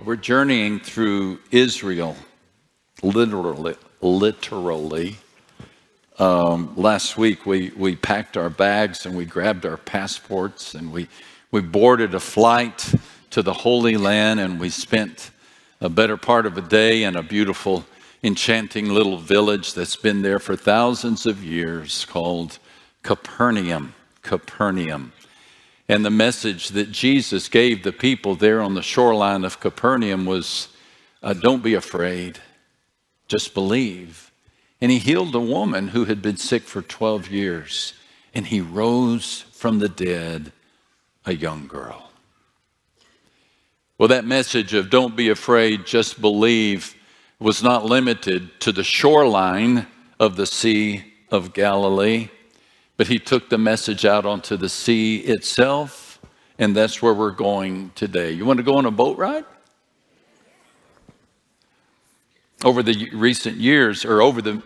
we're journeying through Israel, literally. Last week we packed our bags and we grabbed our passports and we boarded a flight to the Holy Land, and we spent a better part of a day in a beautiful, enchanting little village that's been there for thousands of years called Capernaum. And the message that Jesus gave the people there on the shoreline of Capernaum was, don't be afraid, just believe. And he healed a woman who had been sick for 12 years, and he rose from the dead, a young girl. Well, that message of don't be afraid, just believe was not limited to the shoreline of the Sea of Galilee, but he took the message out onto the sea itself, and that's where we're going today. You want to go on a boat ride? Over the recent years, or over the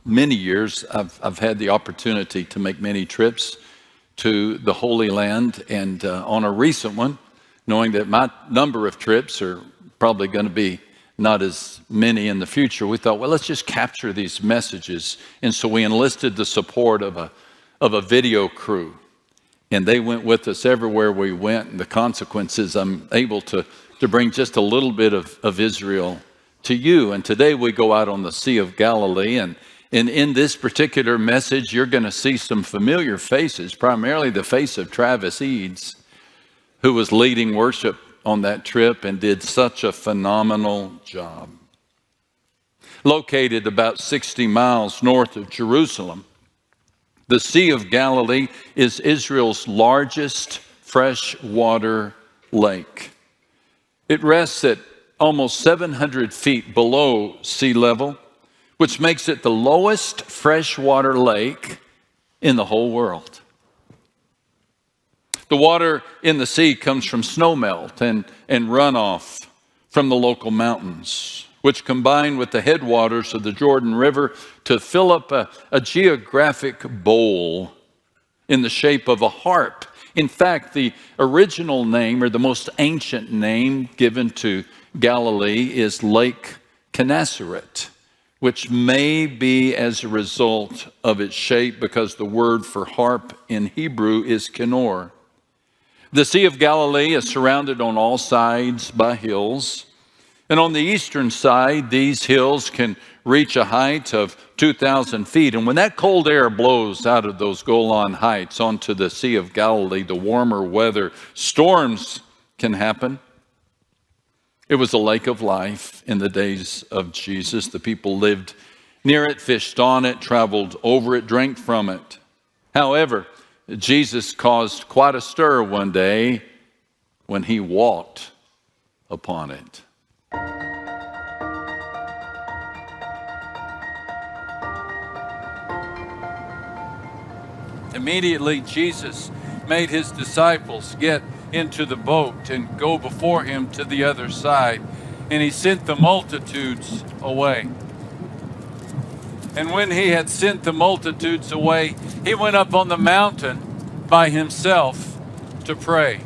many years, I've had the opportunity to make many trips to the Holy Land, and on a recent one, knowing that my number of trips are probably going to be not as many in the future, we thought, well, let's just capture these messages. And so we enlisted the support of a video crew, and they went with us everywhere we went. And the consequences, I'm able to bring just a little bit of Israel to you. And today we go out on the Sea of Galilee, and in this particular message, you're going to see some familiar faces, primarily the face of Travis Eads, who was leading worship on that trip and did such a phenomenal job. Located about 60 miles north of Jerusalem, the Sea of Galilee is Israel's largest freshwater lake. It rests at almost 700 feet below sea level, which makes it the lowest freshwater lake in the whole world. The water in the sea comes from snowmelt and runoff from the local mountains, which combine with the headwaters of the Jordan River to fill up a geographic bowl in the shape of a harp. In fact, the original name, or the most ancient name given to Galilee, is Lake Gennesaret, which may be as a result of its shape, because the word for harp in Hebrew is kenor. The Sea of Galilee is surrounded on all sides by hills. And on the eastern side, these hills can reach a height of 2,000 feet. And when that cold air blows out of those Golan Heights onto the Sea of Galilee, the warmer weather, storms can happen. It was a lake of life in the days of Jesus. The people lived near it, fished on it, traveled over it, drank from it. However, Jesus caused quite a stir one day when he walked upon it. Immediately, Jesus made his disciples get into the boat and go before him to the other side, and he sent the multitudes away. And when he had sent the multitudes away, he went up on the mountain by himself to pray.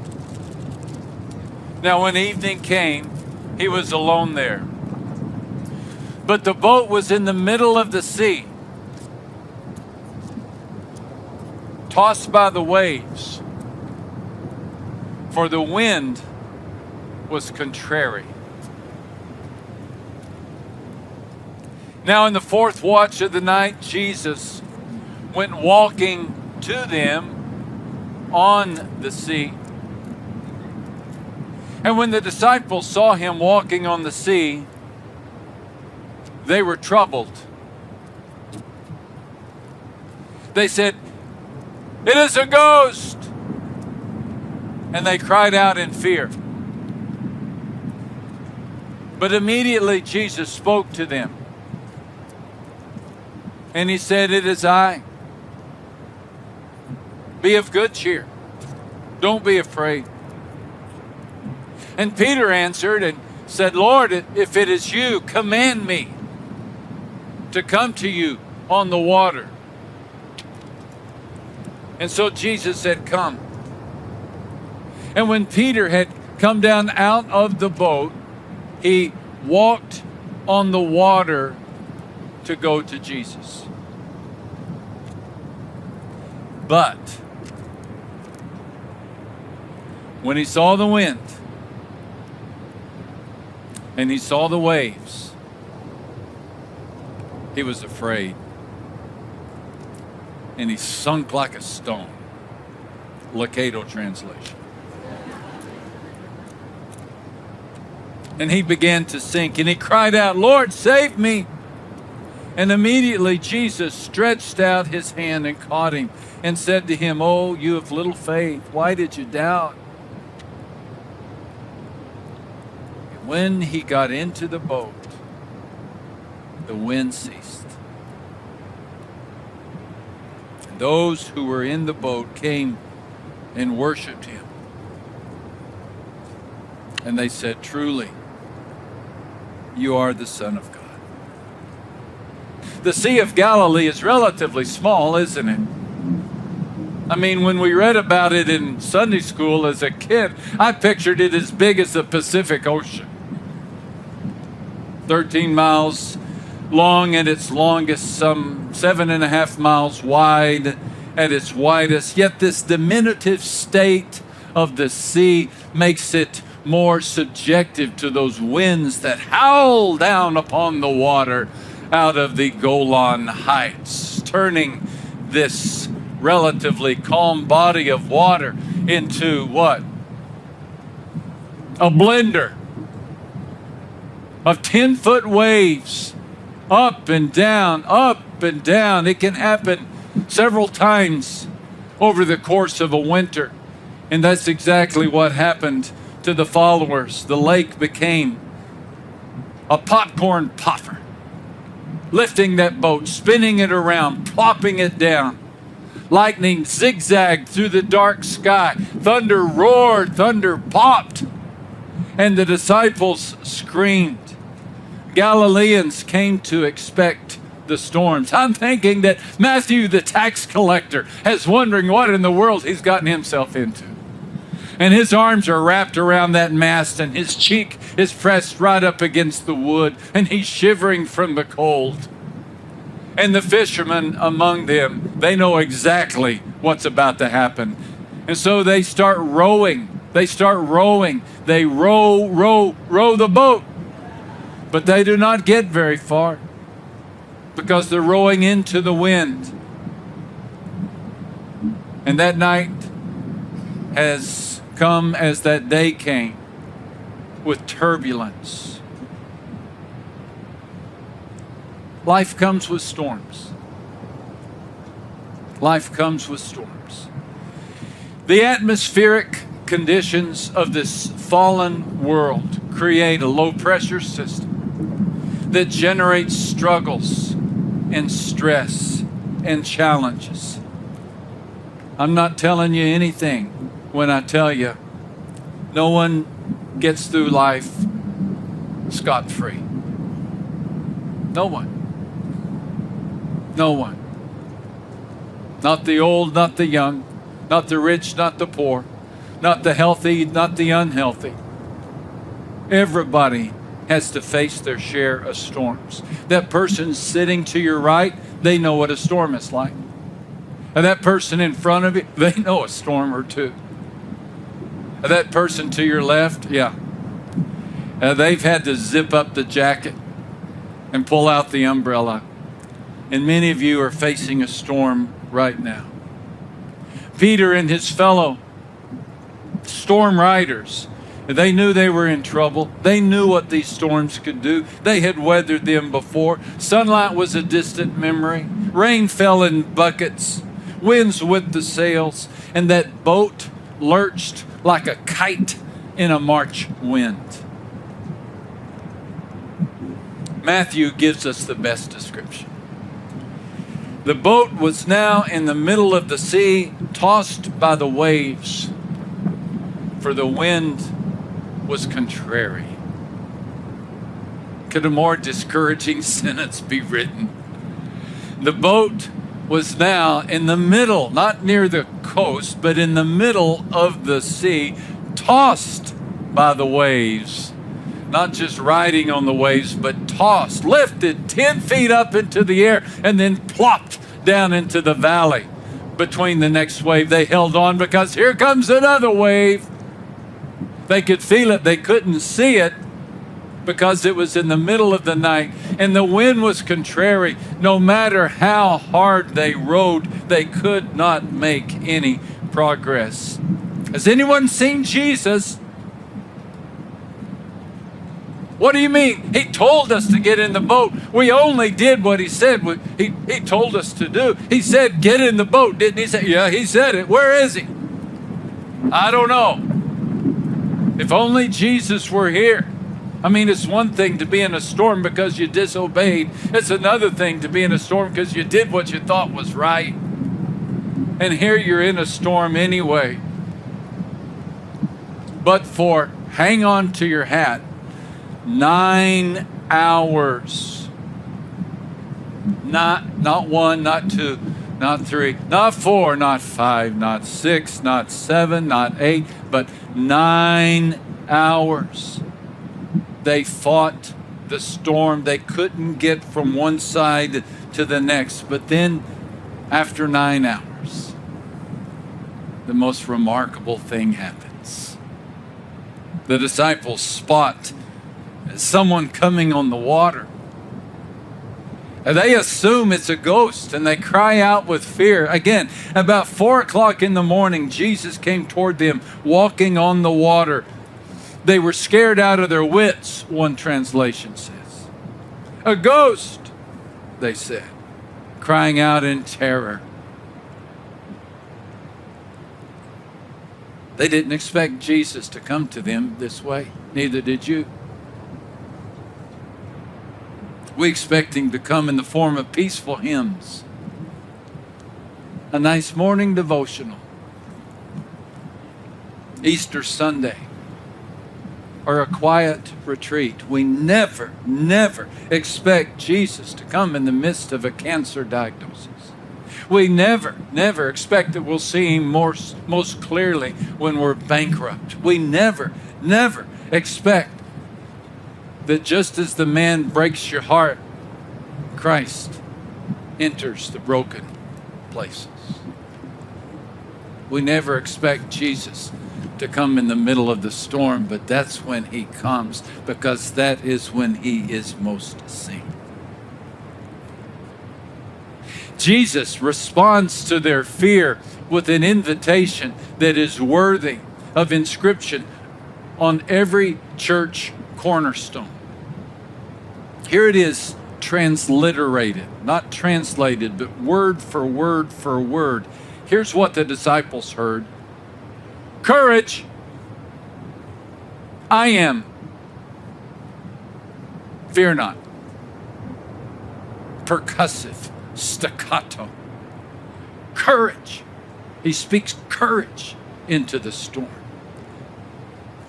Now, when evening came, he was alone there. But the boat was in the middle of the sea, tossed by the waves, for the wind was contrary. Now in the fourth watch of the night, Jesus went walking to them on the sea. And when the disciples saw him walking on the sea, they were troubled. They said, "It is a ghost!" And they cried out in fear. But immediately Jesus spoke to them. And he said, "It is I. Be of good cheer. Don't be afraid." And Peter answered and said, "Lord, if it is you, command me to come to you on the water." And so Jesus said, "Come." And when Peter had come down out of the boat, He walked on the water to go to Jesus. But when he saw the wind and he saw the waves, he was afraid. And he sunk like a stone. Lucado translation. And he began to sink, and he cried out, "Lord, save me!" And immediately Jesus stretched out his hand and caught him and said to him, "Oh, you of little faith, why did you doubt?" When he got into the boat, the wind ceased. And those who were in the boat came and worshiped him. And they said, "Truly, you are the Son of God." The Sea of Galilee is relatively small, isn't it? I mean, when we read about it in Sunday school as a kid, I pictured it as big as the Pacific Ocean. 13 miles long at its longest, some 7.5 miles wide at its widest. Yet this diminutive state of the sea makes it more subjective to those winds that howl down upon the water out of the Golan Heights, turning this relatively calm body of water into what? A blender of 10-foot waves, up and down, up and down. It can happen several times over the course of a winter. And that's exactly what happened to the followers. The lake became a popcorn popper, lifting that boat, spinning it around, plopping it down. Lightning zigzagged through the dark sky. Thunder roared, thunder popped, and the disciples screamed. Galileans came to expect the storms. I'm thinking that Matthew, the tax collector, is wondering what in the world he's gotten himself into. And his arms are wrapped around that mast, and his cheek is pressed right up against the wood, and he's shivering from the cold. And the fishermen among them, they know exactly what's about to happen. And so they start rowing. They start rowing. They row the boat. But they do not get very far because they're rowing into the wind. And that night has come as that day came, with turbulence. Life comes with storms. Life comes with storms. The atmospheric conditions of this fallen world create a low-pressure system that generates struggles and stress and challenges. I'm not telling you anything when I tell you no one gets through life scot-free. No one. No one. Not the old, not the young, not the rich, not the poor, not the healthy, not the unhealthy. Everybody has to face their share of storms. That person sitting to your right, they know what a storm is like. And that person in front of you, they know a storm or two. And that person to your left, yeah. They've had to zip up the jacket and pull out the umbrella. And many of you are facing a storm right now. Peter and his fellow storm riders, they knew they were in trouble. They knew what these storms could do. They had weathered them before. Sunlight was a distant memory. Rain fell in buckets. Winds whipped the sails. And that boat lurched like a kite in a March wind. Matthew gives us the best description. The boat was now in the middle of the sea, tossed by the waves, for the wind was contrary. Could a more discouraging sentence be written? The boat was now in the middle, not near the coast, but in the middle of the sea, tossed by the waves, not just riding on the waves, but tossed, lifted 10 feet up into the air, and then plopped down into the valley. Between the next wave, they held on because here comes another wave. They could feel it. They couldn't see it because it was in the middle of the night and the wind was contrary. No matter how hard they rowed, they could not make any progress. Has anyone seen Jesus? What do you mean? He told us to get in the boat. We only did what he said. He told us to do. He said, get in the boat, didn't he? Say, yeah, he said it. Where is he? I don't know. If only Jesus were here. I mean, it's one thing to be in a storm because you disobeyed. It's another thing to be in a storm because you did what you thought was right. And here you're in a storm anyway. But for, hang on to your hat, 9 hours. Not one, not two, not three, not four, not five, not six, not seven, not 8, but 9 hours. They fought the storm. They couldn't get from one side to the next. But then, after 9 hours, the most remarkable thing happens. The disciples spot someone coming on the water. And they assume it's a ghost and they cry out with fear. Again, about 4 o'clock in the morning, Jesus came toward them walking on the water. They were scared out of their wits, one translation says. A ghost, they said, crying out in terror. They didn't expect Jesus to come to them this way. Neither did you. We expect him to come in the form of peaceful hymns, a nice morning devotional, Easter Sunday, or a quiet retreat. We never expect Jesus to come in the midst of a cancer diagnosis. We never expect that we'll see him most clearly when we're bankrupt. We never expect that just as the man breaks your heart, Christ enters the broken places. We never expect Jesus to come in the middle of the storm, but that's when he comes, because that is when he is most seen. Jesus responds to their fear with an invitation that is worthy of inscription on every church cornerstone. Here it is, transliterated, not translated, but word for word for word. Here's what the disciples heard. Courage, I am. Fear not. Percussive, staccato. Courage. He speaks courage into the storm.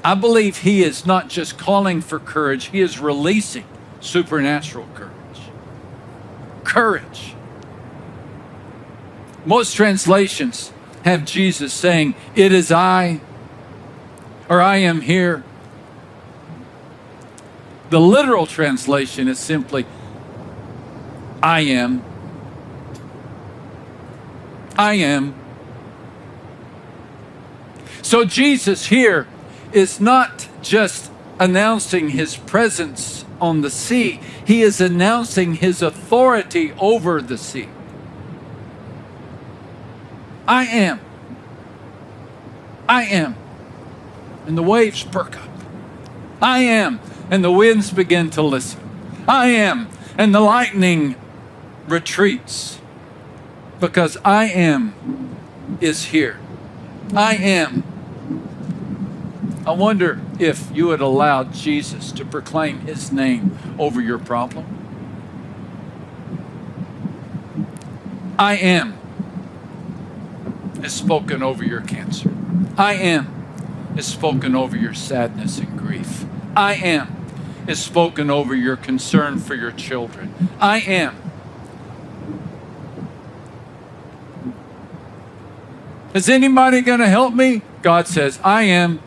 I believe he is not just calling for courage, he is releasing supernatural courage. Courage. Most translations have Jesus saying, "It is I," or "I am here." The literal translation is simply, "I am." I am. So Jesus here is not just announcing his presence on the sea. He is announcing his authority over the sea. I am. I am. And the waves perk up. I am. And the winds begin to listen. I am. And the lightning retreats. Because I am is here. I am. I wonder if you would allow Jesus to proclaim his name over your problem. I am is spoken over your cancer. I am is spoken over your sadness and grief. I am is spoken over your concern for your children. I am. Is anybody going to help me? God says, I am.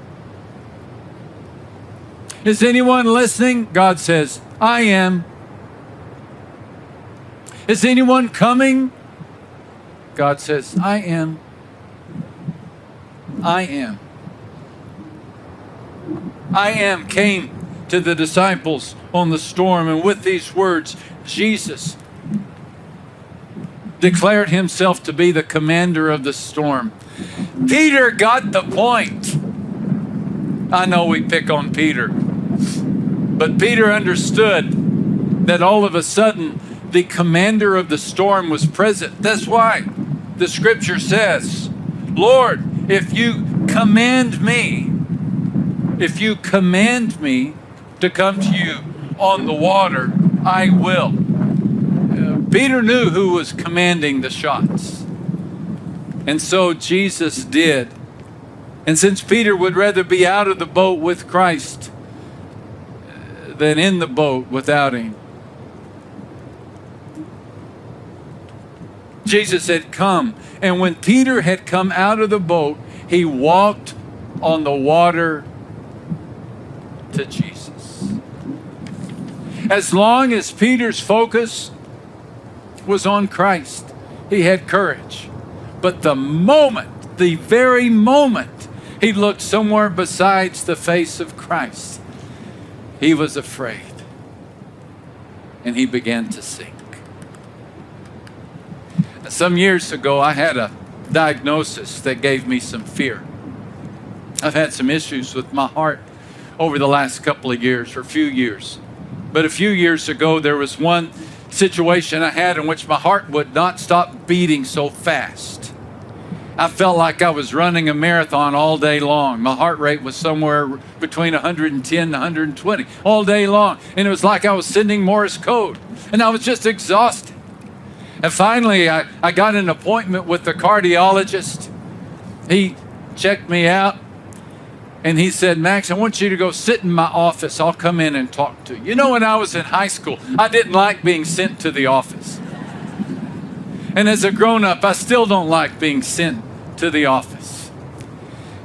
Is anyone listening? God says, I am. Is anyone coming? God says, I am. I am. I am came to the disciples on the storm, and with these words, Jesus declared himself to be the commander of the storm. Peter got the point. I know we pick on Peter, but Peter understood that all of a sudden the commander of the storm was present. That's why the scripture says, Lord, if you command me to come to you on the water, I will. Peter knew who was commanding the shots. And so Jesus did. And since Peter would rather be out of the boat with Christ than in the boat without him, Jesus had come. And when Peter had come out of the boat, he walked on the water to Jesus. As long as Peter's focus was on Christ, he had courage. But the very moment he looked somewhere besides the face of Christ, he was afraid. And he began to sink. Some years ago, I had a diagnosis that gave me some fear. I've had some issues with my heart over the last couple of years, or a few years. But a few years ago, there was one situation I had in which my heart would not stop beating so fast. I felt like I was running a marathon all day long. My heart rate was somewhere between 110 and 120 all day long. And it was like I was sending Morse code. And I was just exhausted. And finally, I got an appointment with the cardiologist. He checked me out. And he said, Max, I want you to go sit in my office. I'll come in and talk to you. You know, when I was in high school, I didn't like being sent to the office. And as a grown-up, I still don't like being sent to the office.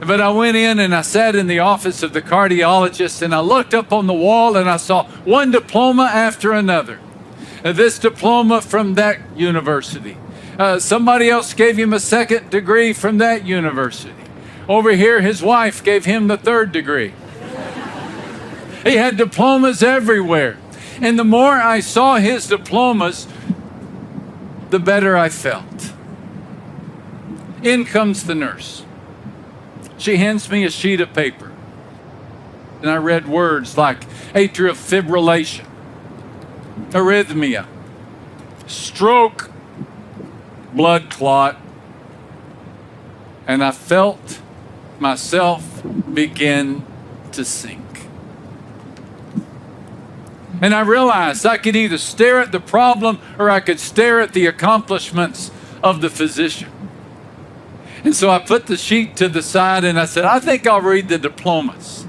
But I went in and I sat in the office of the cardiologist, and I looked up on the wall and I saw one diploma after another. This diploma from that university. Somebody else gave him a second degree from that university. Over here, his wife gave him the third degree. He had diplomas everywhere. And the more I saw his diplomas, the better I felt. In comes the nurse. She hands me a sheet of paper. And I read words like atrial fibrillation, arrhythmia, stroke, blood clot. And I felt myself begin to sink. And I realized I could either stare at the problem or I could stare at the accomplishments of the physician. And so I put the sheet to the side and I said, I think I'll read the diplomas.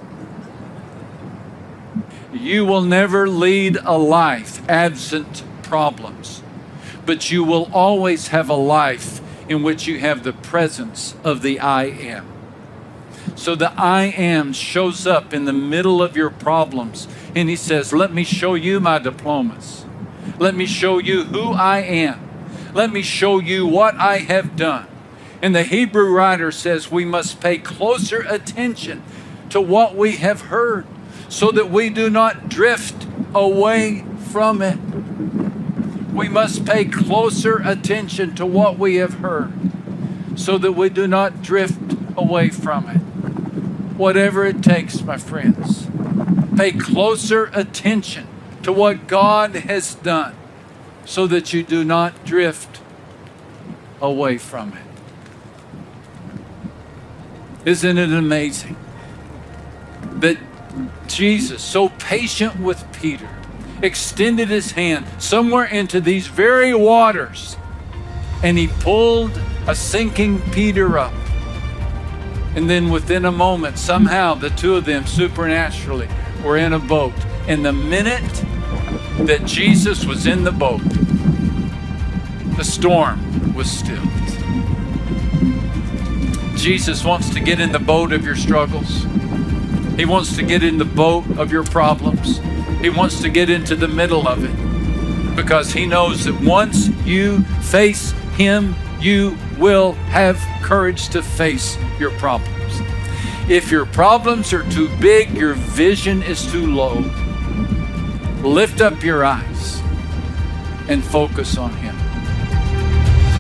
You will never lead a life absent problems, but you will always have a life in which you have the presence of the I am. So the I am shows up in the middle of your problems, and he says, let me show you my diplomas. Let me show you who I am. Let me show you what I have done. And the Hebrew writer says we must pay closer attention to what we have heard so that we do not drift away from it. We must pay closer attention to what we have heard so that we do not drift away from it. Whatever it takes, my friends, pay closer attention to what God has done so that you do not drift away from it. Isn't it amazing that Jesus, so patient with Peter, extended his hand somewhere into these very waters, and he pulled a sinking Peter up. And then within a moment, somehow the two of them supernaturally were in a boat. And the minute that Jesus was in the boat, the storm was stilled. Jesus wants to get in the boat of your struggles. He wants to get in the boat of your problems. He wants to get into the middle of it, because he knows that once you face him, you will have courage to face your problems. If your problems are too big, your vision is too low, lift up your eyes and focus on him.